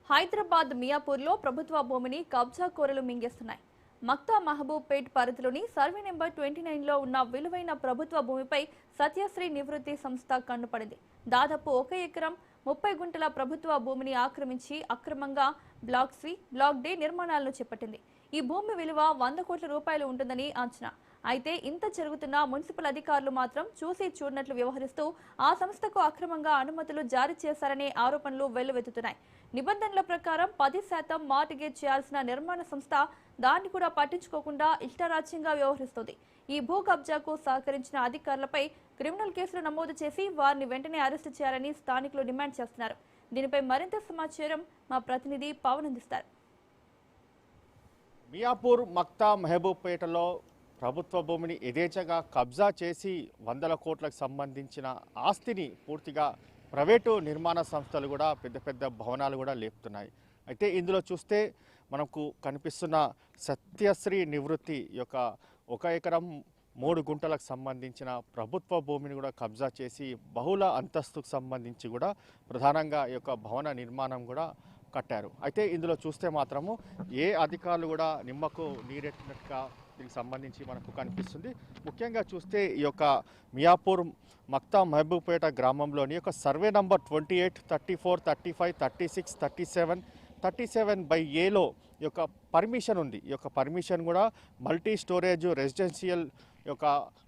హైదరాబాద్ మియాపూర్లో ప్రభుత్వ భూమిని కబ్జా కోరలు మింగేస్తున్నాయి. మక్తా మహబూబ్ పేట్ పరిధిలోని సర్వే నెంబర్ 29లో ఉన్న విలువైన ప్రభుత్వ భూమిపై సత్యశ్రీ నివృత్తి సంస్థ కన్నుపడింది. దాదాపు 1 ఎకరం 30 గుంటల ప్రభుత్వ భూమిని ఆక్రమించి అక్రమంగా బ్లాక్ సి, బ్లాక్ డి నిర్మాణాలను చేపట్టింది. ఈ భూమి విలువ 100 కోట్ల రూపాయలు ఉంటుందని అంచనా. అయితే ఇంత జరుగుతున్నా మున్సిపల్ అధికారులు మాత్రం చూసి చూడనట్లు వ్యవహరిస్తూ ఆ సంస్థకు అక్రమంగా అనుమతులు జారీ చేశారనే ఆరోపణలు వెల్లువెత్తుతున్నాయి. నిబంధనల ప్రకారం 10% మార్టిగేజ్ చేయాల్సిన నిర్మాణ సంస్థ దాన్ని కూడా పట్టించుకోకుండా ఇష్టారాజ్యంగా వ్యవహరిస్తోంది. ఈ భూ కబ్జాకు సహకరించిన అధికారులపై క్రిమినల్ కేసులు నమోదు చేసి వారిని వెంటనే అరెస్టు చేయాలని స్థానికులు డిమాండ్ చేస్తున్నారు. దీనిపై మరింత సమాచారం మా ప్రతినిధి పవన్ అందిస్తారు. మియాపూర్ మక్తా మహబూబ్ పేటలో ప్రభుత్వ భూమిని యథేచ్ఛగా కబ్జా చేసి 100 కోట్లకు సంబంధించిన ఆస్తిని పూర్తిగా ప్రైవేటు నిర్మాణ సంస్థలు కూడా పెద్ద పెద్ద భవనాలు కూడా లేపుతున్నాయి. అయితే ఇందులో చూస్తే మనకు కనిపిస్తున్న సత్యశ్రీ నివృత్తి యొక్క 1 ఎకరం 3 గుంటలకు సంబంధించిన ప్రభుత్వ భూమిని కూడా కబ్జా చేసి బహుళ అంతస్తుకు సంబంధించి కూడా ప్రధానంగా ఈ యొక్క భవన నిర్మాణం కూడా కట్టారు. అయితే ఇందులో చూస్తే మాత్రము ఏ అధికారులు కూడా నిమ్మకు నీరెట్టినట్టుగా దీనికి సంబంధించి మనకు కనిపిస్తుంది. ముఖ్యంగా చూస్తే ఈ యొక్క మియాపూర్ మక్తా మహబూబ్పేట గ్రామంలోని యొక్క సర్వే నంబర్ 28, 34, 35, 36, 37/Aలో ఈ యొక్క పర్మిషన్ ఉంది. ఈ యొక్క పర్మిషన్ కూడా మల్టీ స్టోరేజ్ రెసిడెన్షియల్ యొక్క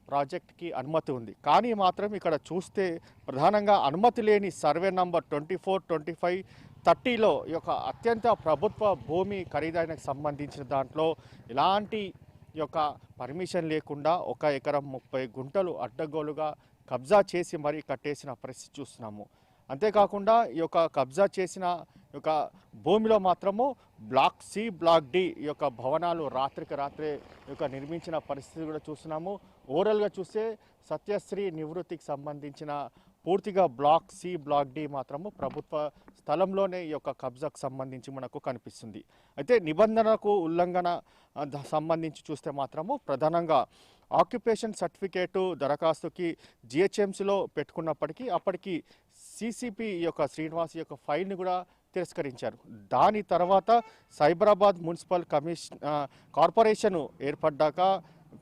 ప్రాజెక్ట్కి అనుమతి ఉంది. కానీ మాత్రం ఇక్కడ చూస్తే ప్రధానంగా అనుమతి లేని సర్వే నంబర్ 24, 25, 30లో ఈ యొక్క అత్యంత ప్రభుత్వ భూమి ఖరీదైనకు సంబంధించిన దాంట్లో ఇలాంటి ఈ యొక్క పర్మిషన్ లేకుండా 1 ఎకరం 30 గుంటలు అడ్డగోలుగా కబ్జా చేసి మరీ కట్టేసిన పరిస్థితి చూస్తున్నాము. అంతేకాకుండా ఈ యొక్క కబ్జా చేసిన ఈ యొక్క భూమిలో మాత్రము బ్లాక్ సి, బ్లాక్ డి ఈ యొక్క భవనాలు రాత్రికి రాత్రే ఈ యొక్క నిర్మించిన పరిస్థితి కూడా చూస్తున్నాము. ఓవరాల్గా చూస్తే సత్యశ్రీ నివృత్తికి సంబంధించిన పూర్తిగా బ్లాక్ సి, బ్లాక్ డి మాత్రము ప్రభుత్వ స్థలంలోనే ఈ యొక్క కబ్జాకు సంబంధించి మనకు కనిపిస్తుంది. అయితే నిబంధనలకు ఉల్లంఘన సంబంధించి చూస్తే మాత్రము ప్రధానంగా ఆక్యుపేషన్ సర్టిఫికేటు దరఖాస్తుకి జిహెచ్ఎంసీలో పెట్టుకున్నప్పటికీ అప్పటికి సిసిపి యొక్క శ్రీనివాస్ యొక్క ఫైల్ని కూడా తిరస్కరించారు. దాని తర్వాత సైబరాబాద్ మున్సిపల్ కార్పొరేషన్ ఏర్పడ్డాక,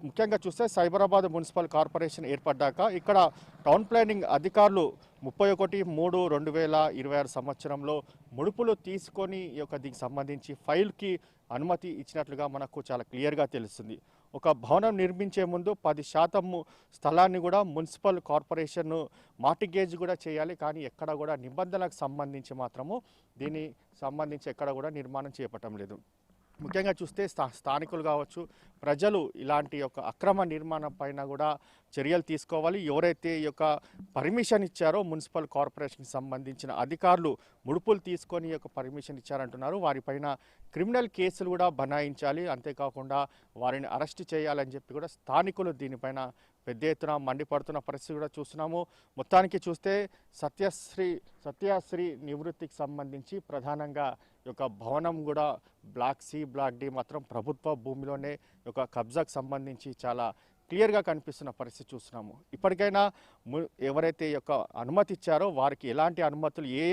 ముఖ్యంగా చూస్తే సైబరాబాద్ మున్సిపల్ కార్పొరేషన్ ఏర్పడ్డాక ఇక్కడ టౌన్ ప్లానింగ్ అధికారులు 31/3/2026 సంవత్సరంలో ముడుపులు తీసుకొని ఈ యొక్క దీనికి సంబంధించి ఫైల్కి అనుమతి ఇచ్చినట్లుగా మనకు చాలా క్లియర్గా తెలుస్తుంది. ఒక భవనం నిర్మించే ముందు 10% స్థలాన్ని కూడా మున్సిపల్ కార్పొరేషన్ మార్టిగేజ్ కూడా చేయాలి. కానీ ఎక్కడ కూడా నిబంధనలకు సంబంధించి మాత్రము దీన్ని సంబంధించి ఎక్కడ కూడా నిర్మాణం చేపట్టడం లేదు. ముఖ్యంగా చూస్తే స్థానికులు కావచ్చు, ప్రజలు ఇలాంటి యొక్క అక్రమ నిర్మాణం పైన కూడా చర్యలు తీసుకోవాలి. ఎవరైతే ఈ యొక్క పర్మిషన్ ఇచ్చారో మున్సిపల్ కార్పొరేషన్కి సంబంధించిన అధికారులు ముడుపులు తీసుకొని ఈ యొక్క పర్మిషన్ ఇచ్చారంటున్నారు, వారిపైన క్రిమినల్ కేసులు కూడా బనాయించాలి. అంతేకాకుండా వారిని అరెస్ట్ చేయాలని చెప్పి కూడా స్థానికులు దీనిపైన పెద్ద ఎత్తున మండిపడుతున్న పరిస్థితి కూడా చూస్తున్నాము. మొత్తానికి చూస్తే సత్యశ్రీ నివృత్తికి సంబంధించి ప్రధానంగా ఈ యొక్క భవనం కూడా బ్లాక్ సి, బ్లాక్ డి మాత్రం ప్రభుత్వ భూమిలోనే ఈ యొక్క కబ్జాకు సంబంధించి చాలా క్లియర్గా కనిపిస్తున్న పరిస్థితి చూస్తున్నాము. ఇప్పటికైనా ఎవరైతే ఈ యొక్క అనుమతి ఇచ్చారో వారికి ఎలాంటి అనుమతులు ఏ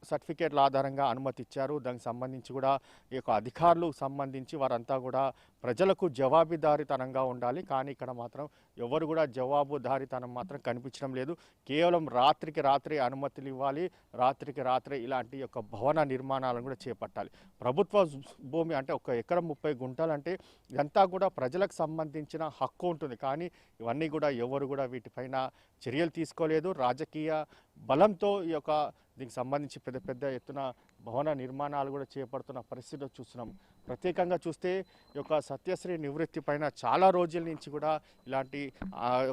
సర్టిఫికేట్ల ఆధారంగా అనుమతి ఇచ్చారు, దానికి సంబంధించి కూడా ఈ యొక్క అధికారులు సంబంధించి వారంతా కూడా ప్రజలకు జవాబుదారీతనంగా ఉండాలి. కానీ ఇక్కడ మాత్రం ఎవరు కూడా జవాబుదారీతనం మాత్రం కనిపించడం లేదు. కేవలం రాత్రికి రాత్రి అనుమతులు ఇవ్వాలి, రాత్రికి రాత్రి ఇలాంటి యొక్క భవన నిర్మాణాలను కూడా చేపట్టాలి. ప్రభుత్వ భూమి అంటే 1 ఎకరం 30 గుంటలు అంటే ఇదంతా కూడా ప్రజలకు సంబంధించిన హక్కు ఉంటుంది. కానీ ఇవన్నీ కూడా ఎవరు కూడా వీటిపైన చర్యలు తీసుకోలేదు. రాజకీయ బలంతో ఈ యొక్క దీనికి సంబంధించి పెద్ద పెద్ద ఎత్తున భవన నిర్మాణాలు కూడా చేపడుతున్న పరిస్థితిలో చూస్తున్నాం. ప్రత్యేకంగా చూస్తే ఈ యొక్క సత్యశ్రీ నివృత్తి పైన చాలా రోజుల నుంచి కూడా ఇలాంటి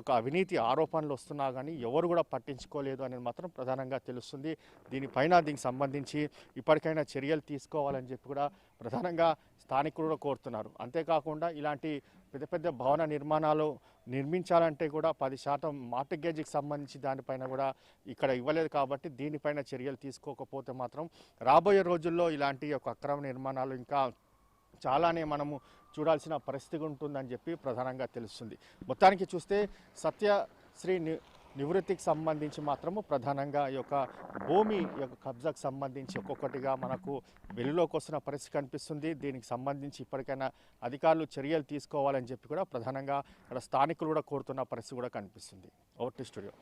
ఒక అవినీతి ఆరోపణలు వస్తున్నా కానీ ఎవరు కూడా పట్టించుకోలేదు అనేది మాత్రం ప్రధానంగా తెలుస్తుంది. దీనికి సంబంధించి ఇప్పటికైనా చర్యలు తీసుకోవాలని చెప్పి కూడా ప్రధానంగా స్థానికులు కూడా కోరుతున్నారు. అంతేకాకుండా ఇలాంటి పెద్ద పెద్ద భవన నిర్మాణాలు నిర్మించాలంటే కూడా 10% మార్టిగేజ్కి సంబంధించి దానిపైన కూడా ఇక్కడ ఇవ్వలేదు. కాబట్టి దీనిపైన చర్యలు తీసుకోకపోతే మాత్రం రాబోయే రోజుల్లో ఇలాంటి ఒక అక్రమ నిర్మాణాలు ఇంకా చాలానే మనము చూడాల్సిన పరిస్థితి ఉంటుందని చెప్పి ప్రధానంగా తెలుస్తుంది. మొత్తానికి చూస్తే సత్యశ్రీ నివృత్తికి సంబంధించి మాత్రము ప్రధానంగా ఈ యొక్క భూమి యొక్క కబ్జాకు సంబంధించి ఒక్కొక్కటిగా మనకు వెలుగులోకి వస్తున్న పరిస్థితి కనిపిస్తుంది. దీనికి సంబంధించి ఇప్పటికైనా అధికారులు చర్యలు తీసుకోవాలని చెప్పి కూడా ప్రధానంగా ఇక్కడ స్థానికులు కూడా కోరుతున్న పరిస్థితి కూడా కనిపిస్తుంది. Over to studio.